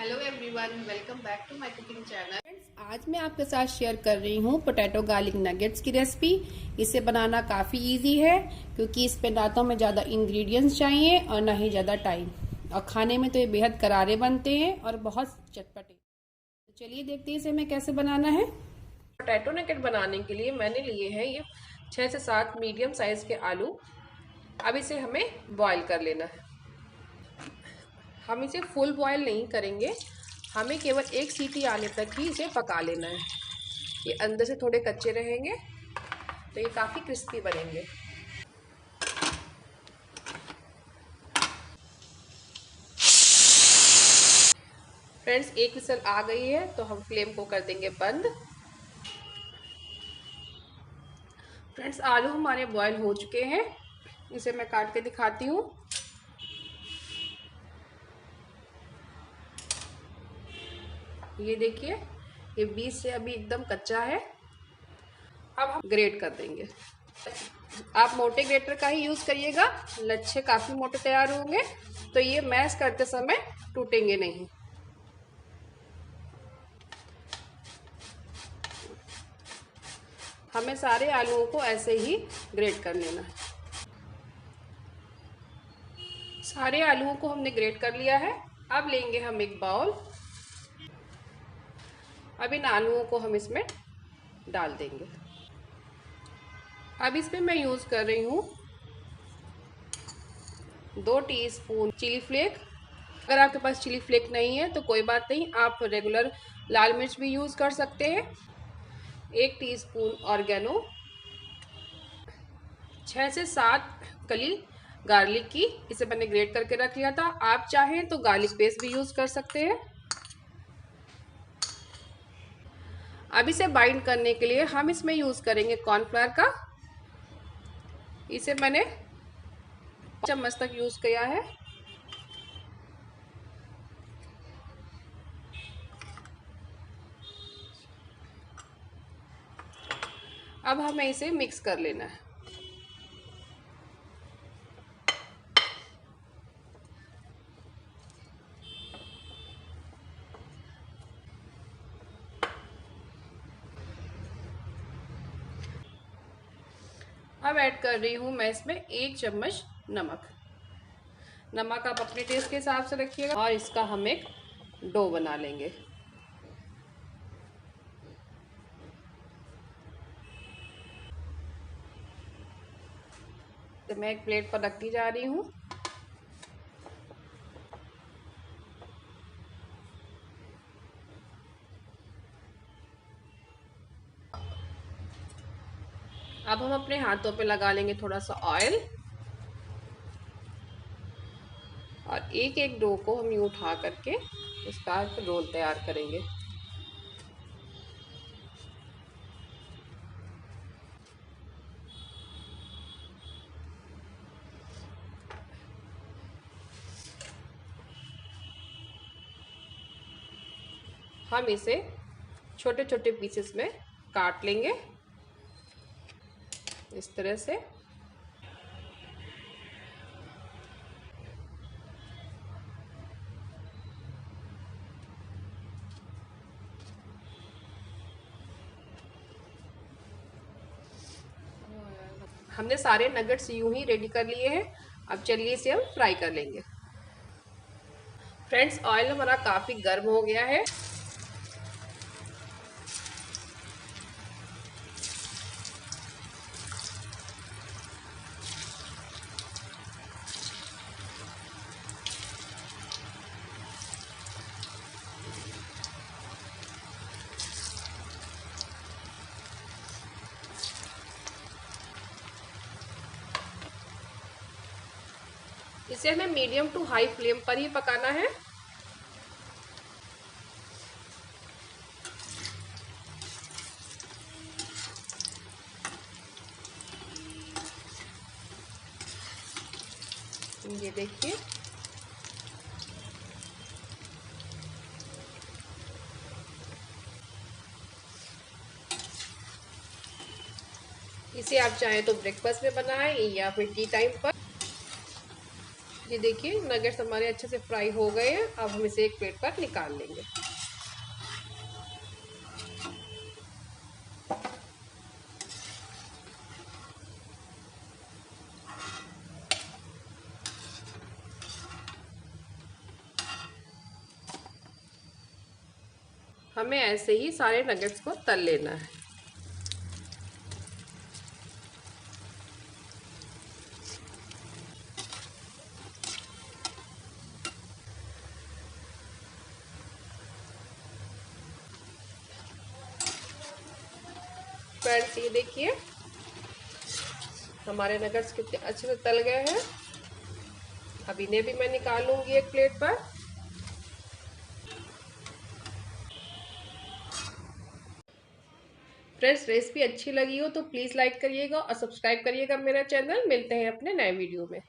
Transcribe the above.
Hello everyone, welcome back to my cooking channel. Friends, आज मैं आपके साथ शेयर कर रही हूँ पोटैटो गार्लिक नगेट्स की रेसिपी। इसे बनाना काफ़ी इजी है क्योंकि इस पे ना तो हमें ज़्यादा इंग्रेडिएंट्स चाहिए और ना ही ज़्यादा टाइम, और खाने में तो ये बेहद करारे बनते हैं और बहुत चटपटे। तो चलिए देखते हैं इसे हमें कैसे बनाना है। पोटैटो नगेट बनाने के लिए मैंने लिए हैं ये 6 से 7 मीडियम साइज के आलू। अब इसे हमें बॉईल कर लेना है। हम इसे फुल बॉईल नहीं करेंगे, हमें केवल एक सीटी आने तक ही इसे पका लेना है। ये अंदर से थोड़े कच्चे रहेंगे तो ये काफ़ी क्रिस्पी बनेंगे। फ्रेंड्स, एक विसल आ गई है तो हम फ्लेम को कर देंगे बंद। फ्रेंड्स, आलू हमारे बॉईल हो चुके हैं। इसे मैं काट के दिखाती हूँ। ये देखिए, ये बीच से अभी एकदम कच्चा है। अब हम ग्रेट कर देंगे। आप मोटे ग्रेटर का ही यूज़ करिएगा, लच्छे काफ़ी मोटे तैयार होंगे तो ये मैश करते समय टूटेंगे नहीं। हमें सारे आलूओं को ऐसे ही ग्रेट कर लेना है। सारे आलूओं को हमने ग्रेट कर लिया है। अब लेंगे हम एक बाउल। अब इन आलूओं को हम इसमें डाल देंगे। अब इसमें मैं यूज़ कर रही हूँ 2 टीस्पून चिली फ्लेक। अगर आपके पास चिली फ्लेक नहीं है तो कोई बात नहीं, आप रेगुलर लाल मिर्च भी यूज़ कर सकते हैं। 1 टीस्पून ऑर्गेनो, 6 से 7 कली गार्लिक की, इसे मैंने ग्रेट करके रख लिया था। आप चाहें तो गार्लिक पेस्ट भी यूज़ कर सकते हैं। अब इसे बाइंड करने के लिए हम इसमें यूज़ करेंगे कॉर्नफ्लावर का। इसे मैंने चम्मच तक यूज़ किया है। अब हमें इसे मिक्स कर लेना है। अब ऐड कर रही हूँ मैं इसमें 1 चम्मच नमक। नमक आप अपने टेस्ट के हिसाब से रखिएगा। और इसका हम एक डो बना लेंगे। तो मैं एक प्लेट पर रखती जा रही हूँ। अब हम अपने हाथों पे लगा लेंगे थोड़ा सा ऑयल, और एक एक डो को हम यूँ उठा करके इसका रोल तैयार करेंगे। हम इसे छोटे छोटे पीसेस में काट लेंगे इस तरह से। हमने सारे नगेट्स यूं ही रेडी कर लिए हैं। अब चलिए इसे हम फ्राई कर लेंगे। फ्रेंड्स, ऑयल हमारा काफ़ी गर्म हो गया है। इसे हमें मीडियम टू हाई फ्लेम पर ही पकाना है। ये देखिए, इसे आप चाहें तो ब्रेकफास्ट में बनाएं या फिर टी टाइम पर। ये देखिए नगेट्स हमारे अच्छे से फ्राई हो गए हैं। अब हम इसे एक प्लेट पर निकाल लेंगे। हमें ऐसे ही सारे नगेट्स को तल लेना है। फ्रेंड्स ये देखिए हमारे नगेट्स कितने अच्छे से तल गए हैं। अब इन्हें भी मैं निकालूंगी एक प्लेट पर। फ्रेंड्स रेसिपी अच्छी लगी हो तो प्लीज़ लाइक करिएगा और सब्सक्राइब करिएगा मेरा चैनल। मिलते हैं अपने नए वीडियो में।